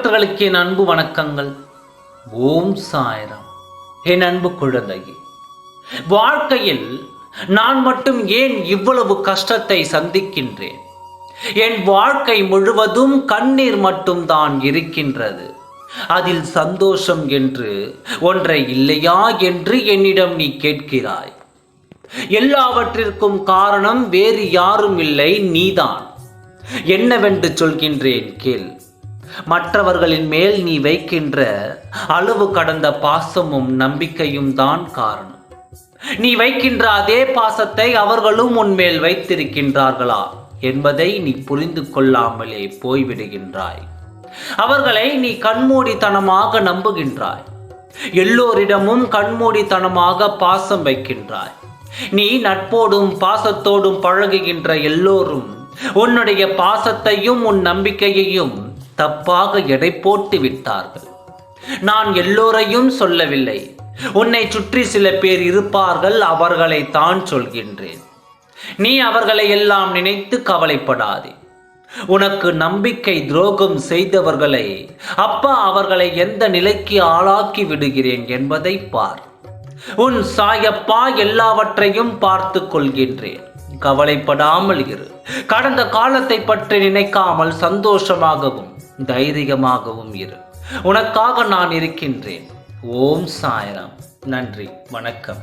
பக்தர்களுக்கு என் அன்பு வணக்கங்கள். ஓம் சாய்ராம். என் அன்பு குழந்தையே, வாழ்க்கையில் நான் மட்டும் ஏன் இவ்வளவு கஷ்டத்தை சந்திக்கின்றேன்? என் வாழ்க்கை முழுவதும் கண்ணீர் மட்டும்தான் இருக்கின்றது. அதில் சந்தோஷம் என்று ஒன்றை இல்லையா என்று என்னிடம் நீ கேட்கிறாய். எல்லாவற்றிற்கும் காரணம் வேறு யாரும் இல்லை, நீதான். என்னவென்று சொல்கின்றேன் கேள். மற்றவர்களின் மேல் நீ வைக்கின்ற அளவு கடந்த பாசமும் நம்பிக்கையும் தான் காரணம். நீ வைக்கின்ற அதே பாசத்தை அவர்களும் உன்மேல் வைத்திருக்கின்றார்களா என்பதை நீ புரிந்து கொள்ளாமலே போய்விடுகின்றாய். அவர்களை நீ கண்மூடித்தனமாக நம்புகின்றாய். எல்லோரிடமும் கண்மூடித்தனமாக பாசம் வைக்கின்றாய். நீ நட்போடும் பாசத்தோடும் பழகுகின்ற எல்லோரும் உன்னுடைய பாசத்தையும் உன் நம்பிக்கையையும் தப்பாக எடை போட்டு விட்டார்கள். நான் எல்லோரையும் சொல்லவில்லை, உன்னை சுற்றி சில பேர் இருப்பார்கள், அவர்களை தான் சொல்கின்றேன். நீ அவர்களை எல்லாம் நினைத்து கவலைப்படாதே. உனக்கு நம்பிக்கை துரோகம் செய்தவர்களை அப்பா அவர்களை எந்த நிலைக்கு ஆளாக்கி விடுகிறேன் என்பதை பார். உன் சாயப்பா எல்லாவற்றையும் பார்த்து கொள்கின்றேன். கவலைப்படாமல் இரு. கடந்த காலத்தை பற்றி நினைக்காமல் சந்தோஷமாகவும் தைரியமாகவும் இரு. உனக்காக நான் இருக்கின்றேன். ஓம் சாய்ராம். நன்றி, வணக்கம்.